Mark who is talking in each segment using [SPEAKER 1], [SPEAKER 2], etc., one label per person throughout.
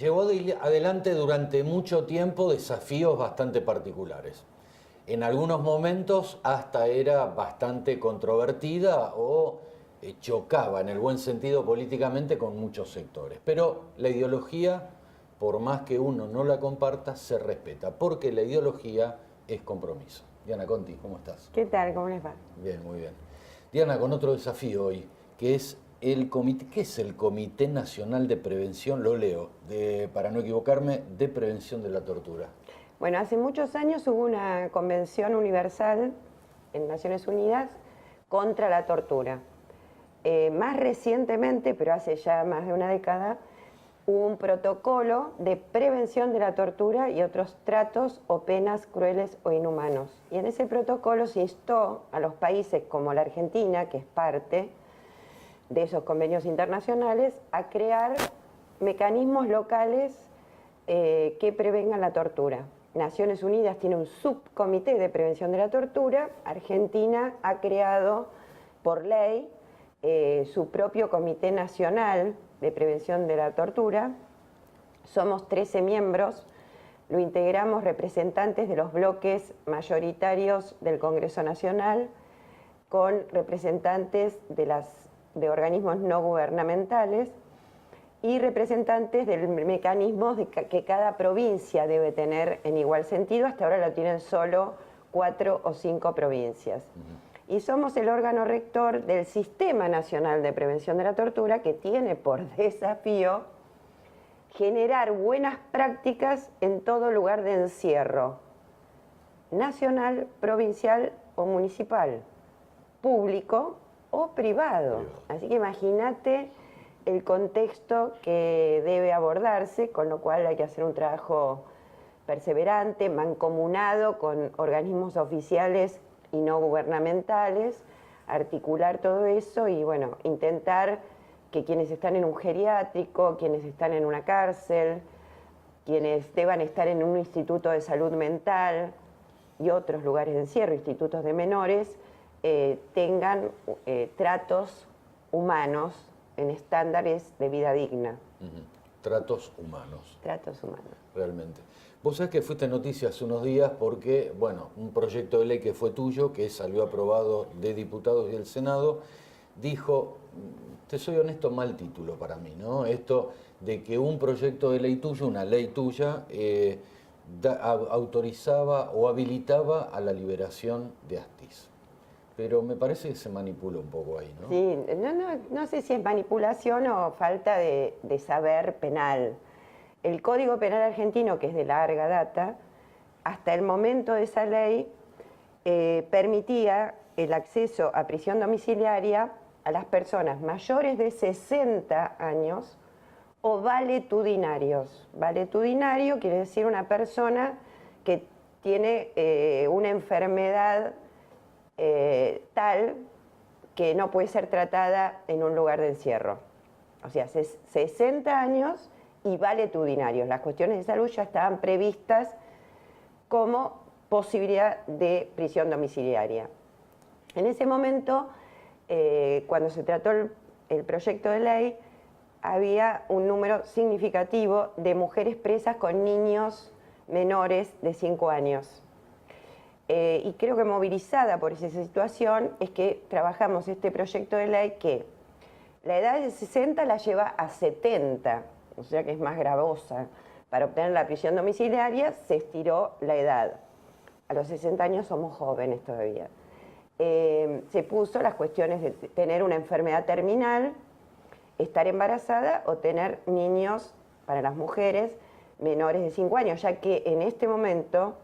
[SPEAKER 1] llevó adelante durante mucho tiempo desafíos bastante particulares. En algunos momentos hasta era bastante controvertida o chocaba en el buen sentido políticamente con muchos sectores. Pero la ideología, por más que uno no la comparta, se respeta, porque la ideología es compromiso. Diana Conti, ¿cómo estás?
[SPEAKER 2] ¿Qué tal? ¿Cómo les va?
[SPEAKER 1] Bien, muy bien. Diana, con otro desafío hoy, que es el comité. ¿Qué es el Comité Nacional de Prevención? Lo leo, para no equivocarme, de prevención de la tortura.
[SPEAKER 2] Bueno, hace muchos años hubo una convención universal en Naciones Unidas contra la tortura. Más recientemente, pero hace ya más de una década, hubo un protocolo de prevención de la tortura y otros tratos o penas crueles o inhumanos. Y en ese protocolo se instó a los países como la Argentina, que es parte de esos convenios internacionales, a crear mecanismos locales que prevengan la tortura. Naciones Unidas tiene un subcomité de prevención de la tortura. Argentina ha creado por ley su propio Comité Nacional de Prevención de la Tortura. Somos 13 miembros, lo integramos representantes de los bloques mayoritarios del Congreso Nacional con representantes de organismos no gubernamentales y representantes de mecanismos que cada provincia debe tener en igual sentido. Hasta ahora lo tienen solo 4 o 5 provincias. Y somos el órgano rector del Sistema Nacional de Prevención de la Tortura, que tiene por desafío generar buenas prácticas en todo lugar de encierro, nacional, provincial o municipal, público o privado. Así que imagínate el contexto que debe abordarse, con lo cual hay que hacer un trabajo perseverante, mancomunado con organismos oficiales y no gubernamentales, articular todo eso y bueno, intentar que quienes están en un geriátrico, quienes están en una cárcel, quienes deban estar en un instituto de salud mental y otros lugares de encierro, institutos de menores, tengan tratos humanos en estándares de vida digna.
[SPEAKER 1] Tratos humanos.
[SPEAKER 2] Tratos humanos.
[SPEAKER 1] Realmente. Vos sabés que fuiste noticia hace unos días porque, bueno, un proyecto de ley que fue tuyo, que salió aprobado de diputados y el Senado, dijo, te soy honesto, mal título para mí, ¿no? Esto de que un proyecto de ley tuyo, una ley tuya, autorizaba o habilitaba a la liberación de Astiz. Pero me parece que se manipula un poco ahí, ¿no?
[SPEAKER 2] Sí, no sé si es manipulación o falta de saber penal. El Código Penal argentino, que es de larga data, hasta el momento de esa ley permitía el acceso a prisión domiciliaria a las personas mayores de 60 años o valetudinarios. Valetudinario quiere decir una persona que tiene una enfermedad tal que no puede ser tratada en un lugar de encierro. O sea, 60 años y valetudinarios. Las cuestiones de salud ya estaban previstas como posibilidad de prisión domiciliaria. En ese momento, cuando se trató el proyecto de ley, había un número significativo de mujeres presas con niños menores de 5 años. Y creo que movilizada por esa situación es que trabajamos este proyecto de ley que la edad de 60 la lleva a 70, o sea que es más gravosa. Para obtener la prisión domiciliaria se estiró la edad. A los 60 años somos jóvenes todavía. Se puso las cuestiones de tener una enfermedad terminal, estar embarazada o tener niños para las mujeres menores de 5 años, ya que en este momento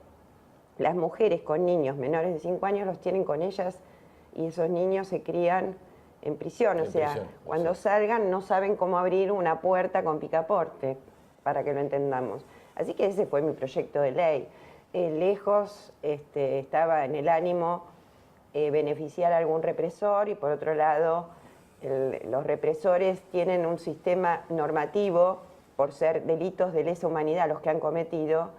[SPEAKER 2] las mujeres con niños menores de 5 años los tienen con ellas y esos niños se crían en prisión. O sea, cuando salgan no saben cómo abrir una puerta con picaporte, para que lo entendamos. Así que ese fue mi proyecto de ley. Lejos estaba en el ánimo beneficiar a algún represor y por otro lado los represores tienen un sistema normativo por ser delitos de lesa humanidad los que han cometido,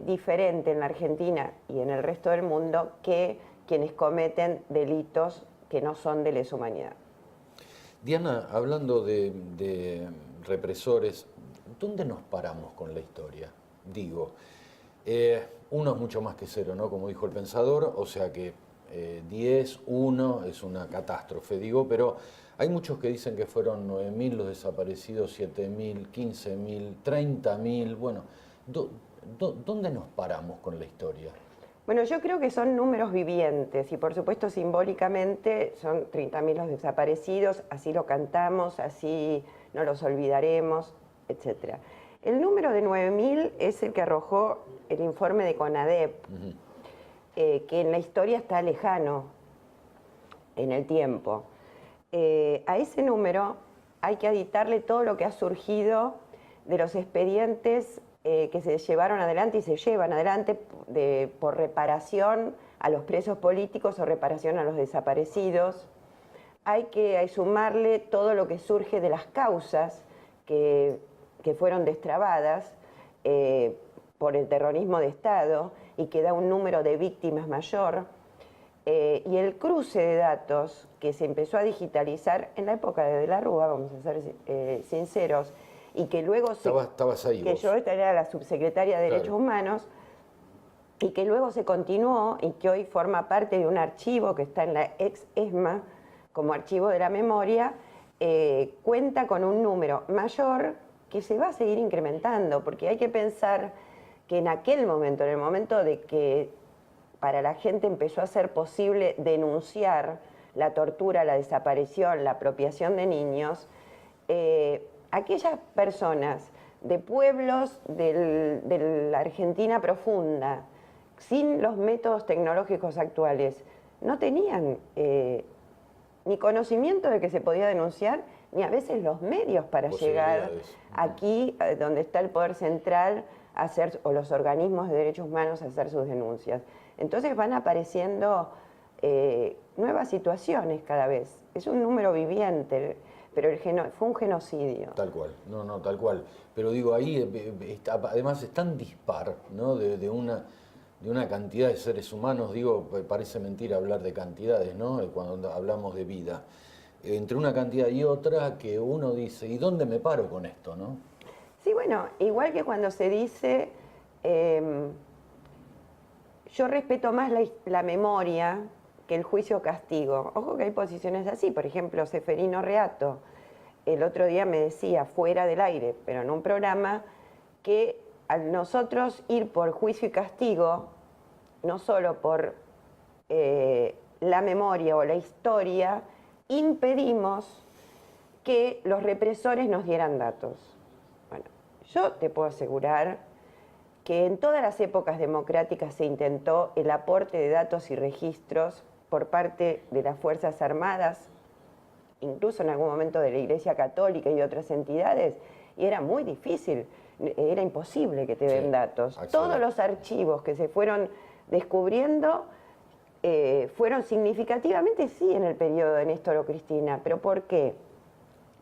[SPEAKER 2] diferente en la Argentina y en el resto del mundo que quienes cometen delitos que no son de lesa humanidad.
[SPEAKER 1] Diana, hablando de represores, ¿dónde nos paramos con la historia? Digo, uno es mucho más que cero, ¿no? Como dijo el pensador, o sea que 10, 1 es una catástrofe, digo, pero hay muchos que dicen que fueron 9.000 los desaparecidos, 7.000, 15.000, 30.000, bueno, ¿dónde nos paramos con la historia?
[SPEAKER 2] Bueno, yo creo que son números vivientes y por supuesto simbólicamente son 30.000 los desaparecidos, así lo cantamos, así no los olvidaremos, etc. El número de 9.000 es el que arrojó el informe de CONADEP, que en la historia está lejano en el tiempo. A ese número hay que aditarle todo lo que ha surgido de los expedientes que se llevaron adelante y se llevan adelante por reparación a los presos políticos o reparación a los desaparecidos. Hay que sumarle todo lo que surge de las causas que fueron destrabadas por el terrorismo de Estado y que da un número de víctimas mayor. Y el cruce de datos que se empezó a digitalizar en la época de la Rúa, vamos a ser sinceros, y que luego
[SPEAKER 1] Estabas ahí,
[SPEAKER 2] que
[SPEAKER 1] vos.
[SPEAKER 2] yo era la subsecretaria de Derechos Humanos, y que luego se continuó y que hoy forma parte de un archivo que está en la ex ESMA como archivo de la memoria, cuenta con un número mayor que se va a seguir incrementando, porque hay que pensar que en aquel momento, en el momento de que para la gente empezó a ser posible denunciar la tortura, la desaparición, la apropiación de niños, aquellas personas de pueblos de la Argentina profunda, sin los métodos tecnológicos actuales, no tenían ni conocimiento de que se podía denunciar, ni a veces los medios para llegar aquí, donde está el poder central, o los organismos de derechos humanos, a hacer sus denuncias. Entonces van apareciendo nuevas situaciones cada vez. Es un número viviente, pero fue un genocidio.
[SPEAKER 1] Tal cual, no, tal cual. Pero digo, ahí además es tan dispar, ¿no? de una cantidad de seres humanos, digo, parece mentira hablar de cantidades, ¿no? Cuando hablamos de vida. Entre una cantidad y otra que uno dice, ¿y dónde me paro con esto, no?
[SPEAKER 2] Sí, bueno, igual que cuando se dice, yo respeto más la memoria que el juicio-castigo. Ojo que hay posiciones así, por ejemplo, Seferino Reato, el otro día me decía, fuera del aire, pero en un programa, que al nosotros ir por juicio y castigo, no solo por la memoria o la historia, impedimos que los represores nos dieran datos. Bueno, yo te puedo asegurar que en todas las épocas democráticas se intentó el aporte de datos y registros por parte de las Fuerzas Armadas, incluso en algún momento de la Iglesia Católica y de otras entidades, y era muy difícil, era imposible que te den datos. Todos los archivos que se fueron descubriendo fueron significativamente, sí, en el periodo de Néstor o Cristina. ¿Pero por qué?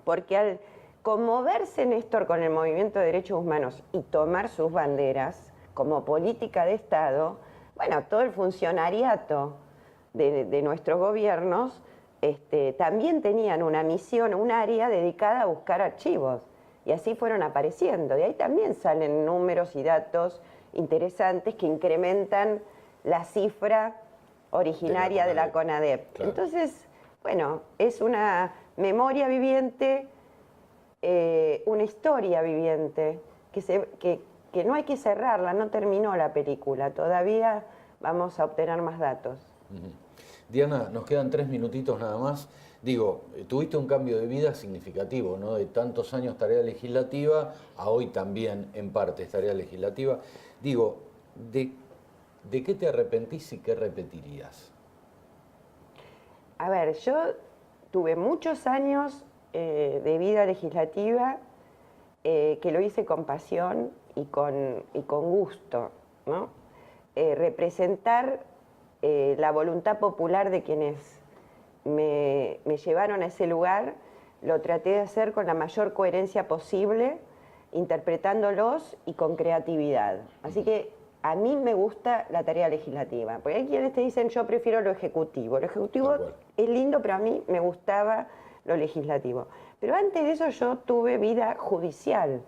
[SPEAKER 2] Porque al conmoverse Néstor con el movimiento de derechos humanos y tomar sus banderas como política de Estado, bueno, todo el funcionariato de nuestros gobiernos también tenían una misión, un área dedicada a buscar archivos. Y así fueron apareciendo. De ahí también salen números y datos interesantes que incrementan la cifra originaria de la CONADEP. Claro. Entonces, bueno, es una memoria viviente, una historia viviente, que no hay que cerrarla, no terminó la película, todavía vamos a obtener más datos.
[SPEAKER 1] Diana, nos quedan 3 minutitos nada más. Digo, tuviste un cambio de vida significativo, ¿no? De tantos años tarea legislativa a hoy también en parte es tarea legislativa. Digo, ¿de qué te arrepentís y qué repetirías?
[SPEAKER 2] A ver, yo tuve muchos años de vida legislativa que lo hice con pasión y con gusto, ¿no? Representar la voluntad popular de quienes me llevaron a ese lugar, lo traté de hacer con la mayor coherencia posible, interpretándolos y con creatividad. Así que a mí me gusta la tarea legislativa, porque hay quienes te dicen yo prefiero lo ejecutivo. Lo ejecutivo es lindo, pero a mí me gustaba lo legislativo. Pero antes de eso yo tuve vida judicial.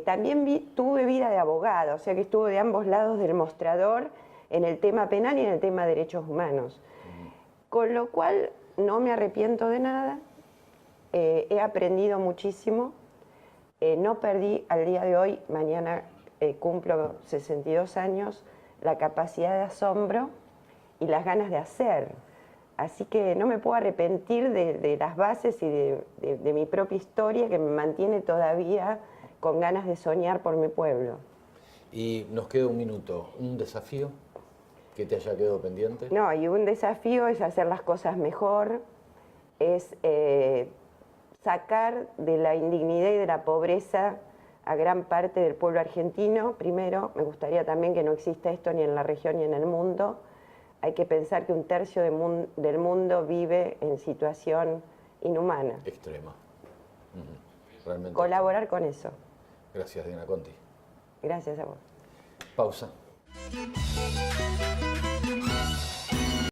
[SPEAKER 2] También tuve vida de abogado, o sea que estuve de ambos lados del mostrador en el tema penal y en el tema de derechos humanos. Con lo cual no me arrepiento de nada, he aprendido muchísimo, no perdí al día de hoy, mañana cumplo 62 años, la capacidad de asombro y las ganas de hacer. Así que no me puedo arrepentir de las bases y de mi propia historia que me mantiene todavía con ganas de soñar por mi pueblo.
[SPEAKER 1] Y nos queda un minuto. ¿Un desafío que te haya quedado pendiente?
[SPEAKER 2] No, y un desafío es hacer las cosas mejor, es sacar de la indignidad y de la pobreza a gran parte del pueblo argentino. Primero, me gustaría también que no exista esto ni en la región ni en el mundo. Hay que pensar que un tercio del mundo vive en situación inhumana.
[SPEAKER 1] Extrema. Realmente.
[SPEAKER 2] Colaborar con eso.
[SPEAKER 1] Gracias, Diana Conti.
[SPEAKER 2] Gracias a vos.
[SPEAKER 1] Pausa.